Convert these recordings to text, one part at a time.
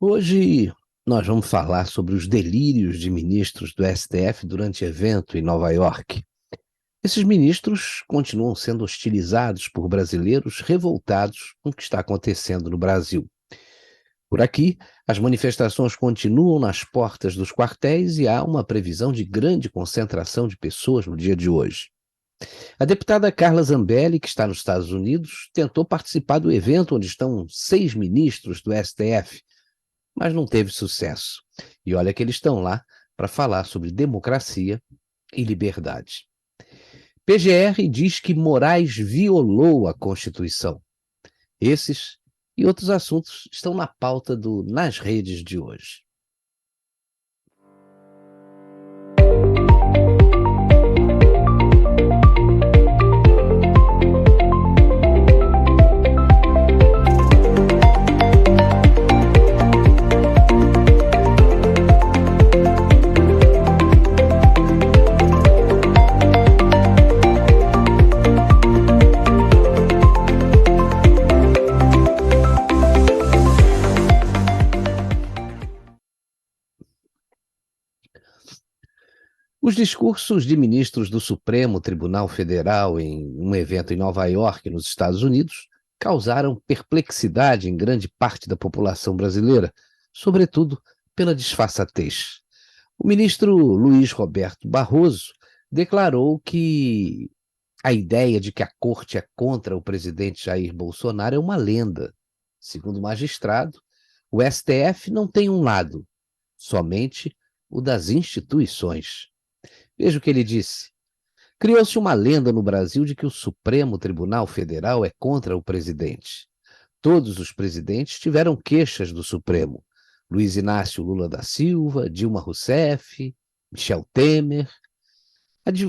Hoje nós vamos falar sobre os delírios de ministros do STF durante evento em Nova York. Esses ministros continuam sendo hostilizados por brasileiros revoltados com o que está acontecendo no Brasil. Por aqui, as manifestações continuam nas portas dos quartéis e há uma previsão de grande concentração de pessoas no dia de hoje. A deputada Carla Zambelli, que está nos Estados Unidos, tentou participar do evento onde estão 6 ministros do STF, mas não teve sucesso. E olha que eles estão lá para falar sobre democracia e liberdade. PGR diz que Moraes violou a Constituição. Esses e outros assuntos estão na pauta do Nas Redes de hoje. Os discursos de ministros do Supremo Tribunal Federal em um evento em Nova York, nos Estados Unidos, causaram perplexidade em grande parte da população brasileira, sobretudo pela disfarçatez. O ministro Luiz Roberto Barroso declarou que a ideia de que a corte é contra o presidente Jair Bolsonaro é uma lenda. Segundo o magistrado, o STF não tem um lado, somente o das instituições. Veja o que ele disse. Criou-se uma lenda no Brasil de que o Supremo Tribunal Federal é contra o presidente. Todos os presidentes tiveram queixas do Supremo. Luiz Inácio Lula da Silva, Dilma Rousseff, Michel Temer.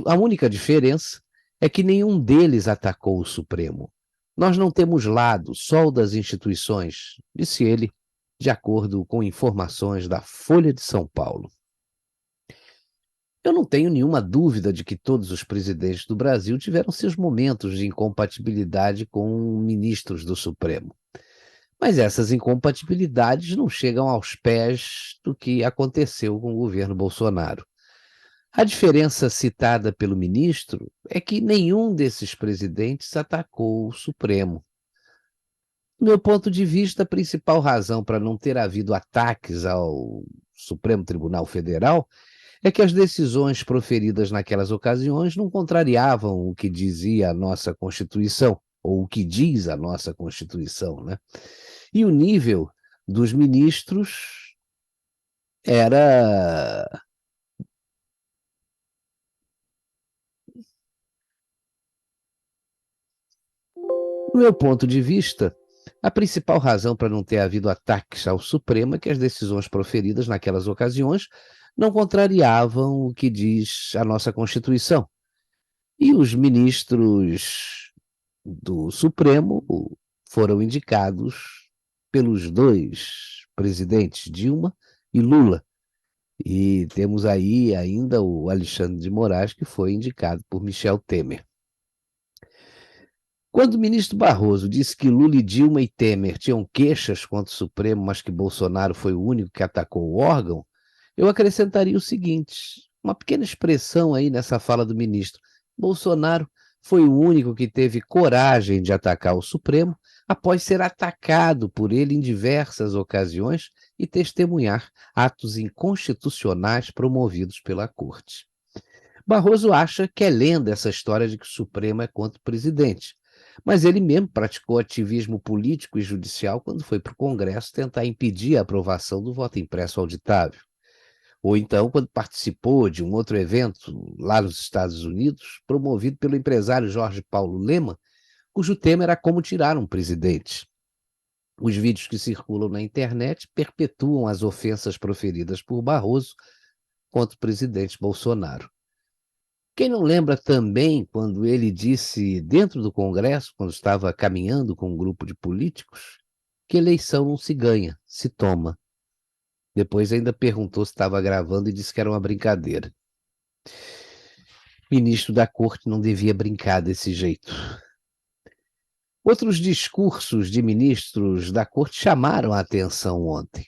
A única diferença é que nenhum deles atacou o Supremo. Nós não temos lado, só o das instituições, disse ele, de acordo com informações da Folha de São Paulo. Eu não tenho nenhuma dúvida de que todos os presidentes do Brasil tiveram seus momentos de incompatibilidade com ministros do Supremo. Mas essas incompatibilidades não chegam aos pés do que aconteceu com o governo Bolsonaro. A diferença citada pelo ministro é que nenhum desses presidentes atacou o Supremo. Do meu ponto de vista, a principal razão para não ter havido ataques ao Supremo Tribunal Federal é que as decisões proferidas naquelas ocasiões não contrariavam o que dizia a nossa Constituição, ou o que diz a nossa Constituição, né? E o nível dos ministros era... Do meu ponto de vista, a principal razão para não ter havido ataques ao Supremo é que as decisões proferidas naquelas ocasiões não contrariavam o que diz a nossa Constituição. E os ministros do Supremo foram indicados pelos dois presidentes, Dilma e Lula. E temos aí ainda o Alexandre de Moraes, que foi indicado por Michel Temer. Quando o ministro Barroso disse que Lula e Dilma e Temer tinham queixas contra o Supremo, mas que Bolsonaro foi o único que atacou o órgão, eu acrescentaria o seguinte, uma pequena expressão aí nessa fala do ministro. Bolsonaro foi o único que teve coragem de atacar o Supremo após ser atacado por ele em diversas ocasiões e testemunhar atos inconstitucionais promovidos pela Corte. Barroso acha que é lenda essa história de que o Supremo é contra o presidente, mas ele mesmo praticou ativismo político e judicial quando foi para o Congresso tentar impedir a aprovação do voto impresso auditável. Ou então, quando participou de um outro evento lá nos Estados Unidos, promovido pelo empresário Jorge Paulo Lemann, cujo tema era como tirar um presidente. Os vídeos que circulam na internet perpetuam as ofensas proferidas por Barroso contra o presidente Bolsonaro. Quem não lembra também quando ele disse dentro do Congresso, quando estava caminhando com um grupo de políticos, que eleição não se ganha, se toma. Depois ainda perguntou se estava gravando e disse que era uma brincadeira. O ministro da Corte não devia brincar desse jeito. Outros discursos de ministros da Corte chamaram a atenção ontem.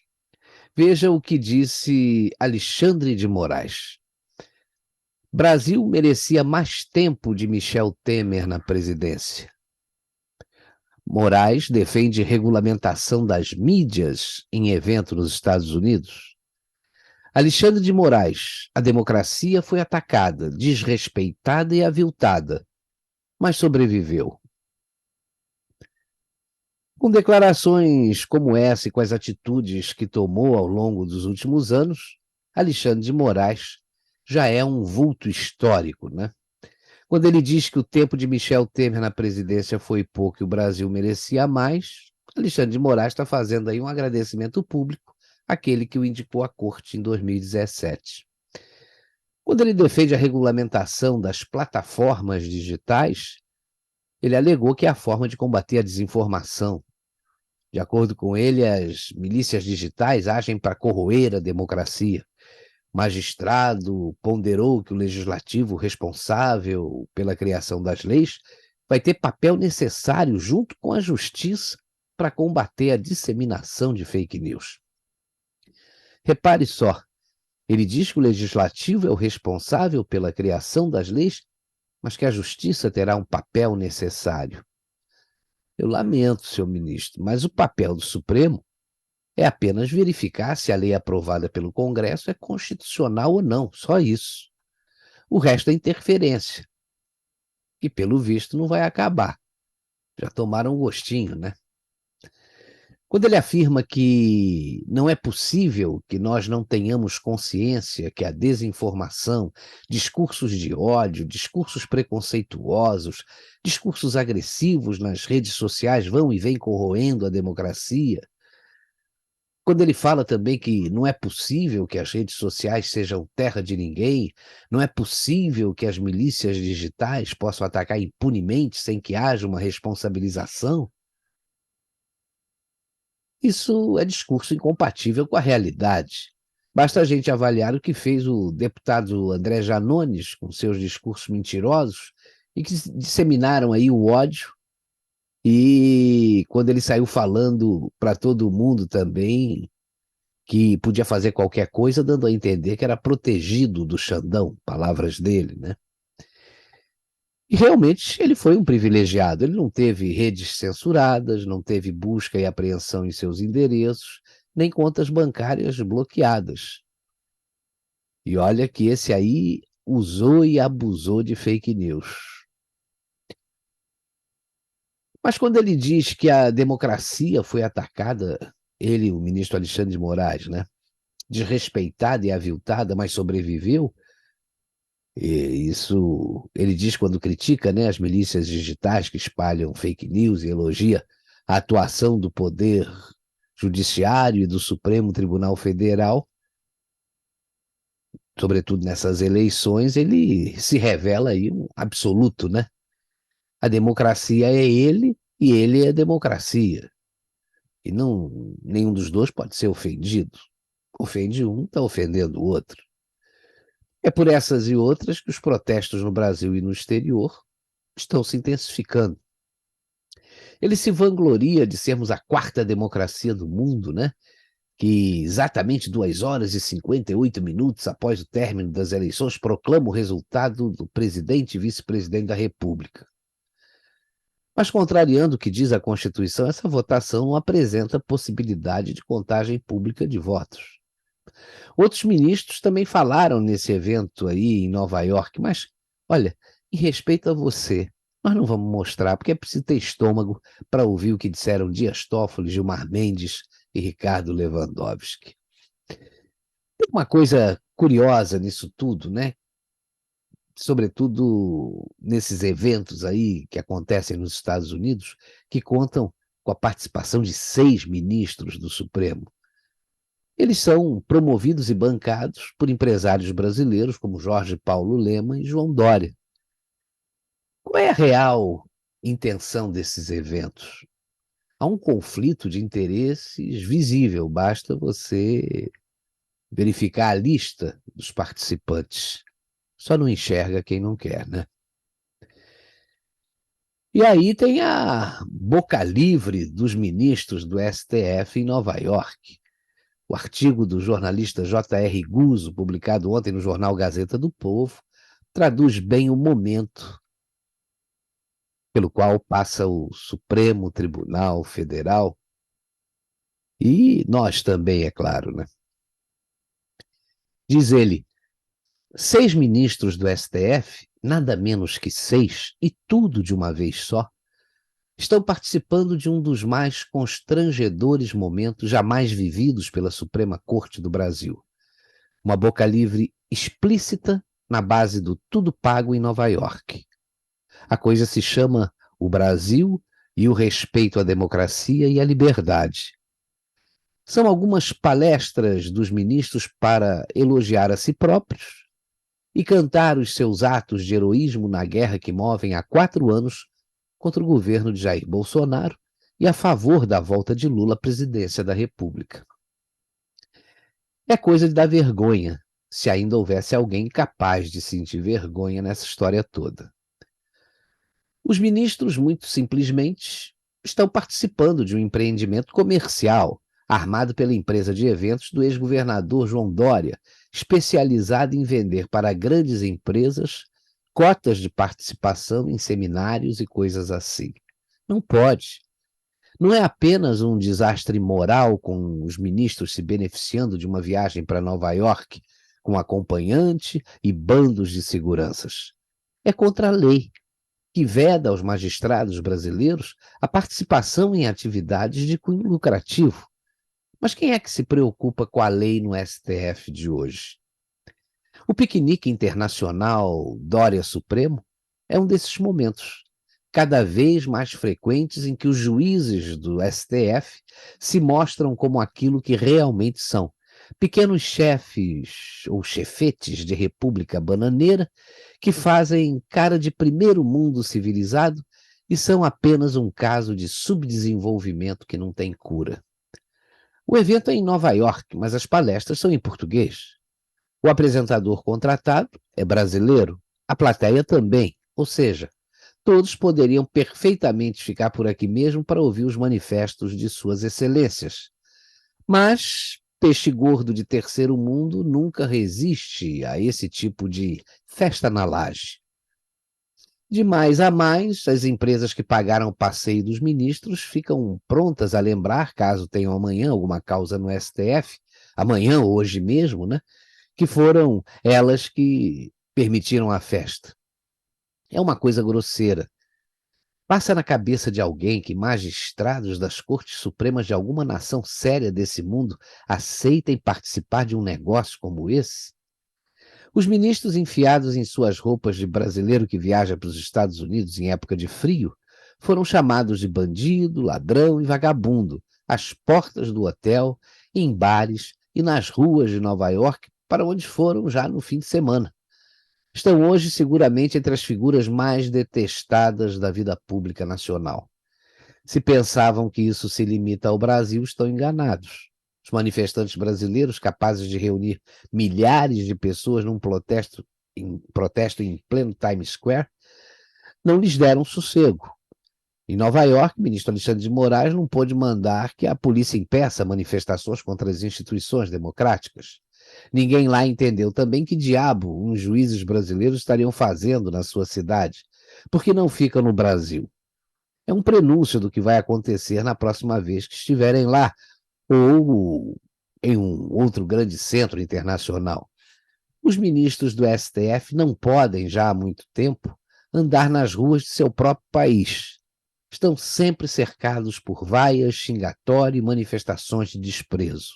Veja o que disse Alexandre de Moraes. Brasil merecia mais tempo de Michel Temer na presidência. Moraes defende regulamentação das mídias em evento nos Estados Unidos. Alexandre de Moraes, a democracia foi atacada, desrespeitada e aviltada, mas sobreviveu. Com declarações como essa e com as atitudes que tomou ao longo dos últimos anos, Alexandre de Moraes já é um vulto histórico, né? Quando ele diz que o tempo de Michel Temer na presidência foi pouco e o Brasil merecia mais, Alexandre de Moraes está fazendo aí um agradecimento público àquele que o indicou à corte em 2017. Quando ele defende a regulamentação das plataformas digitais, ele alegou que é a forma de combater a desinformação. De acordo com ele, as milícias digitais agem para corroer a democracia. O magistrado ponderou que o legislativo responsável pela criação das leis vai ter papel necessário junto com a justiça para combater a disseminação de fake news. Repare só, ele diz que o legislativo é o responsável pela criação das leis, mas que a justiça terá um papel necessário. Eu lamento, senhor ministro, mas o papel do Supremo é apenas verificar se a lei aprovada pelo Congresso é constitucional ou não, só isso. O resto é interferência, que pelo visto não vai acabar. Já tomaram um gostinho, né? Quando ele afirma que não é possível que nós não tenhamos consciência que a desinformação, discursos de ódio, discursos preconceituosos, discursos agressivos nas redes sociais vão e vêm corroendo a democracia, quando ele fala também que não é possível que as redes sociais sejam terra de ninguém, não é possível que as milícias digitais possam atacar impunemente sem que haja uma responsabilização, isso é discurso incompatível com a realidade. Basta a gente avaliar o que fez o deputado André Janones com seus discursos mentirosos e que disseminaram aí o ódio, e quando ele saiu falando para todo mundo também que podia fazer qualquer coisa, dando a entender que era protegido do Xandão, palavras dele, né? E realmente ele foi um privilegiado, ele não teve redes censuradas, não teve busca e apreensão em seus endereços, nem contas bancárias bloqueadas. E olha que esse aí usou e abusou de fake news. Mas quando ele diz que a democracia foi atacada, ele, o ministro Alexandre de Moraes, né, desrespeitada e aviltada, mas sobreviveu, e isso ele diz quando critica, né, as milícias digitais que espalham fake news e elogia a atuação do Poder Judiciário e do Supremo Tribunal Federal, sobretudo nessas eleições, ele se revela aí um absoluto, né? A democracia é ele e ele é a democracia. E não, nenhum dos dois pode ser ofendido. Ofende um, está ofendendo o outro. É por essas e outras que os protestos no Brasil e no exterior estão se intensificando. Ele se vangloria de sermos a quarta democracia do mundo, né? Que exatamente 2 horas e 58 minutos após o término das eleições proclama o resultado do presidente e vice-presidente da República. Mas, contrariando o que diz a Constituição, essa votação não apresenta possibilidade de contagem pública de votos. Outros ministros também falaram nesse evento aí em Nova York, mas, olha, em respeito a você, nós não vamos mostrar, porque é preciso ter estômago para ouvir o que disseram Dias Toffoli, Gilmar Mendes e Ricardo Lewandowski. Tem uma coisa curiosa nisso tudo, né? Sobretudo nesses eventos aí que acontecem nos Estados Unidos, que contam com a participação de 6 ministros do Supremo. Eles são promovidos e bancados por empresários brasileiros como Jorge Paulo Lema e João Dória. Qual é a real intenção desses eventos? Há um conflito de interesses visível, basta você verificar a lista dos participantes. Só não enxerga quem não quer, né? E aí tem a boca livre dos ministros do STF em Nova York. O artigo do jornalista J.R. Guzzo, publicado ontem no jornal Gazeta do Povo, traduz bem o momento pelo qual passa o Supremo Tribunal Federal e nós também, é claro, né? Diz ele: 6 ministros do STF, nada menos que 6, e tudo de uma vez só, estão participando de um dos mais constrangedores momentos jamais vividos pela Suprema Corte do Brasil. Uma boca livre explícita na base do tudo pago em Nova York. A coisa se chama o Brasil e o respeito à democracia e à liberdade. São algumas palestras dos ministros para elogiar a si próprios e cantar os seus atos de heroísmo na guerra que movem há 4 anos contra o governo de Jair Bolsonaro e a favor da volta de Lula à presidência da República. É coisa de dar vergonha, se ainda houvesse alguém capaz de sentir vergonha nessa história toda. Os ministros, muito simplesmente, estão participando de um empreendimento comercial armado pela empresa de eventos do ex-governador João Dória, especializada em vender para grandes empresas cotas de participação em seminários e coisas assim. Não pode. Não é apenas um desastre moral com os ministros se beneficiando de uma viagem para Nova York com acompanhante e bandos de seguranças. É contra a lei, que veda aos magistrados brasileiros a participação em atividades de cunho lucrativo. Mas quem é que se preocupa com a lei no STF de hoje? O piquenique internacional Dória Supremo é um desses momentos, cada vez mais frequentes em que os juízes do STF se mostram como aquilo que realmente são, pequenos chefes ou chefetes de república bananeira que fazem cara de primeiro mundo civilizado e são apenas um caso de subdesenvolvimento que não tem cura. O evento é em Nova York, mas as palestras são em português. O apresentador contratado é brasileiro, a plateia também, ou seja, todos poderiam perfeitamente ficar por aqui mesmo para ouvir os manifestos de suas excelências. Mas peixe gordo de terceiro mundo nunca resiste a esse tipo de festa na laje. De mais a mais, as empresas que pagaram o passeio dos ministros ficam prontas a lembrar, caso tenham amanhã alguma causa no STF, amanhã ou hoje mesmo, né, que foram elas que permitiram a festa. É uma coisa grosseira. Passa na cabeça de alguém que magistrados das Cortes Supremas de alguma nação séria desse mundo aceitem participar de um negócio como esse? Os ministros enfiados em suas roupas de brasileiro que viaja para os Estados Unidos em época de frio foram chamados de bandido, ladrão e vagabundo às portas do hotel, em bares e nas ruas de Nova York, para onde foram já no fim de semana. Estão hoje seguramente entre as figuras mais detestadas da vida pública nacional. Se pensavam que isso se limita ao Brasil, estão enganados. Os manifestantes brasileiros, capazes de reunir milhares de pessoas num protesto em pleno Times Square, não lhes deram sossego. Em Nova York, o ministro Alexandre de Moraes não pôde mandar que a polícia impeça manifestações contra as instituições democráticas. Ninguém lá entendeu também que diabo uns juízes brasileiros estariam fazendo na sua cidade, porque não ficam no Brasil. É um prenúncio do que vai acontecer na próxima vez que estiverem lá, ou em um outro grande centro internacional. Os ministros do STF não podem, já há muito tempo, andar nas ruas de seu próprio país. Estão sempre cercados por vaias, xingatório e manifestações de desprezo.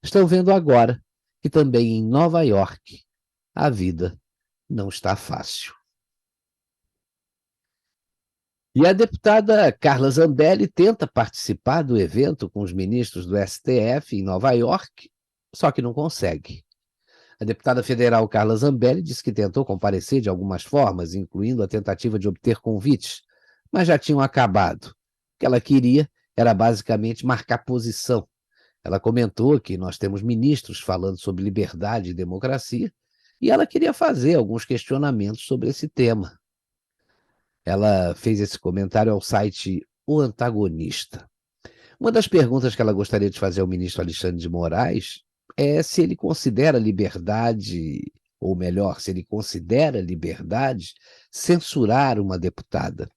Estão vendo agora que também em Nova York a vida não está fácil. E a deputada Carla Zambelli tenta participar do evento com os ministros do STF em Nova York, só que não consegue. A deputada federal Carla Zambelli disse que tentou comparecer de algumas formas, incluindo a tentativa de obter convites, mas já tinham acabado. O que ela queria era basicamente marcar posição. Ela comentou que nós temos ministros falando sobre liberdade e democracia, e ela queria fazer alguns questionamentos sobre esse tema. Ela fez esse comentário ao site O Antagonista. Uma das perguntas que ela gostaria de fazer ao ministro Alexandre de Moraes é se ele considera liberdade, ou melhor, se ele considera liberdade censurar uma deputada.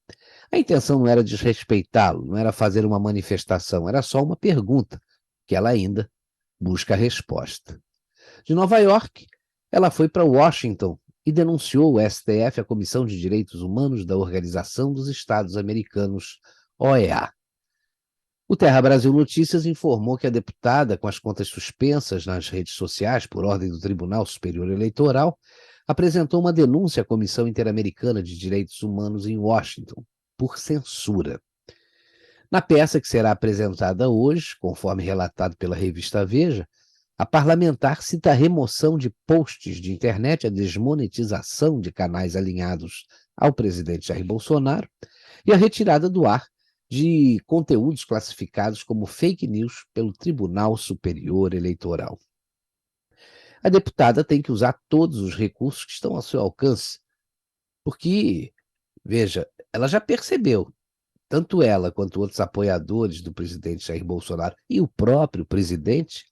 A intenção não era desrespeitá-lo, não era fazer uma manifestação, era só uma pergunta, que ela ainda busca a resposta. De Nova York, ela foi para Washington e denunciou o STF à Comissão de Direitos Humanos da Organização dos Estados Americanos, OEA. O Terra Brasil Notícias informou que a deputada, com as contas suspensas nas redes sociais por ordem do Tribunal Superior Eleitoral, apresentou uma denúncia à Comissão Interamericana de Direitos Humanos em Washington, por censura. Na peça que será apresentada hoje, conforme relatado pela revista Veja, a parlamentar cita a remoção de posts de internet, a desmonetização de canais alinhados ao presidente Jair Bolsonaro e a retirada do ar de conteúdos classificados como fake news pelo Tribunal Superior Eleitoral. A deputada tem que usar todos os recursos que estão ao seu alcance, porque, veja, ela já percebeu, tanto ela quanto outros apoiadores do presidente Jair Bolsonaro e o próprio presidente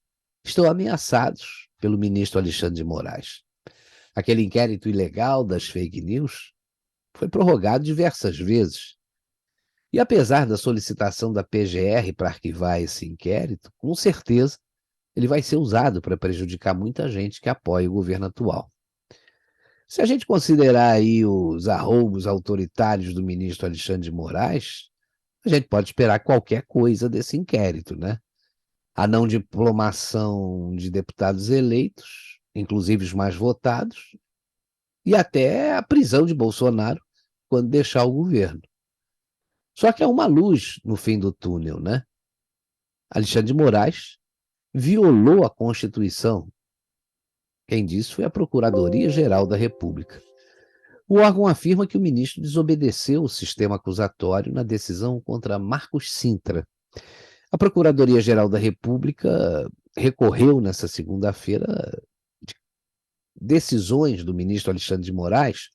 estão ameaçados pelo ministro Alexandre de Moraes. Aquele inquérito ilegal das fake news foi prorrogado diversas vezes. E apesar da solicitação da PGR para arquivar esse inquérito, com certeza ele vai ser usado para prejudicar muita gente que apoia o governo atual. Se a gente considerar aí os arroubos autoritários do ministro Alexandre de Moraes, a gente pode esperar qualquer coisa desse inquérito, né? A não diplomação de deputados eleitos, inclusive os mais votados, e até a prisão de Bolsonaro quando deixar o governo. Só que há uma luz no fim do túnel, né? Alexandre de Moraes violou a Constituição. Quem disse foi a Procuradoria-Geral da República. O órgão afirma que o ministro desobedeceu o sistema acusatório na decisão contra Marcos Cintra. A Procuradoria-Geral da República recorreu nesta segunda-feira de decisões do ministro Alexandre de Moraes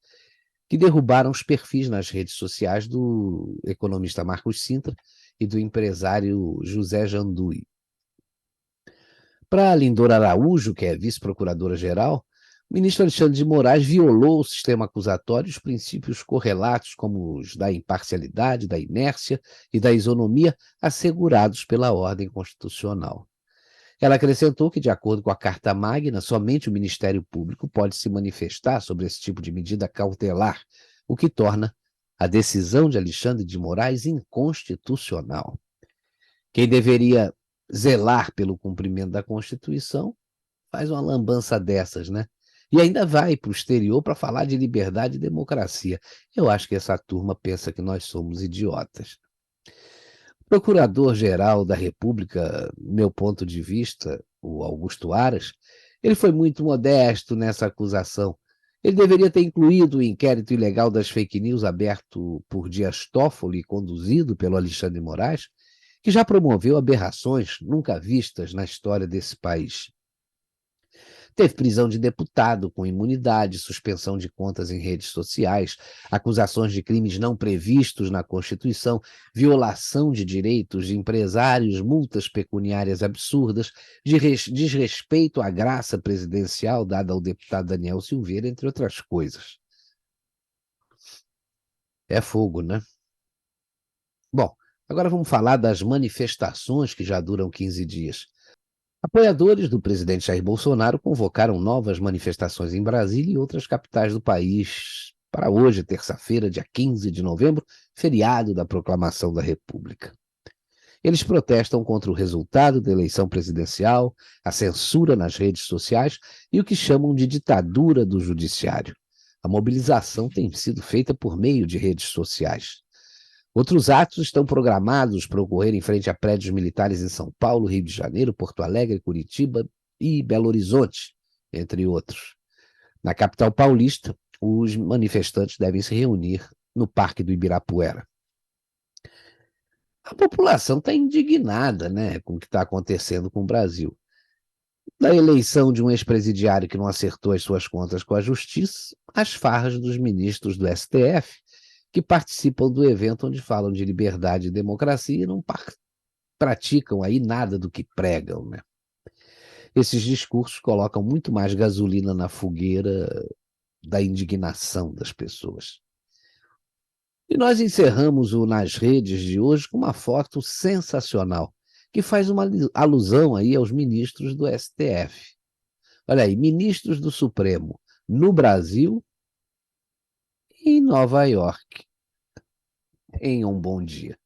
que derrubaram os perfis nas redes sociais do economista Marcos Cintra e do empresário José Janduí. Para Lindora Araújo, que é vice-procuradora-geral, o ministro Alexandre de Moraes violou o sistema acusatório e os princípios correlatos, como os da imparcialidade, da inércia e da isonomia, assegurados pela ordem constitucional. Ela acrescentou que, de acordo com a Carta Magna, somente o Ministério Público pode se manifestar sobre esse tipo de medida cautelar, o que torna a decisão de Alexandre de Moraes inconstitucional. Quem deveria zelar pelo cumprimento da Constituição faz uma lambança dessas, né? E ainda vai para o exterior para falar de liberdade e democracia. Eu acho que essa turma pensa que nós somos idiotas. O Procurador-Geral da República, meu ponto de vista, o Augusto Aras, ele foi muito modesto nessa acusação. Ele deveria ter incluído o inquérito ilegal das fake news aberto por Dias Toffoli e conduzido pelo Alexandre de Moraes, que já promoveu aberrações nunca vistas na história desse país. Teve prisão de deputado com imunidade, suspensão de contas em redes sociais, acusações de crimes não previstos na Constituição, violação de direitos de empresários, multas pecuniárias absurdas, desrespeito à graça presidencial dada ao deputado Daniel Silveira, entre outras coisas. É fogo, né? Bom, agora vamos falar das manifestações que já duram 15 dias. Apoiadores do presidente Jair Bolsonaro convocaram novas manifestações em Brasília e outras capitais do país para hoje, terça-feira, dia 15 de novembro, feriado da Proclamação da República. Eles protestam contra o resultado da eleição presidencial, a censura nas redes sociais e o que chamam de ditadura do judiciário. A mobilização tem sido feita por meio de redes sociais. Outros atos estão programados para ocorrer em frente a prédios militares em São Paulo, Rio de Janeiro, Porto Alegre, Curitiba e Belo Horizonte, entre outros. Na capital paulista, os manifestantes devem se reunir no Parque do Ibirapuera. A população está indignada, né, com o que está acontecendo com o Brasil. Da eleição de um ex-presidiário que não acertou as suas contas com a justiça, às farras dos ministros do STF, que participam do evento onde falam de liberdade e democracia e não praticam aí nada do que pregam, né? Esses discursos colocam muito mais gasolina na fogueira da indignação das pessoas. E nós encerramos o Nas Redes de hoje com uma foto sensacional, que faz uma alusão aí aos ministros do STF. Olha aí, ministros do Supremo no Brasil e em Nova York, em um bom dia.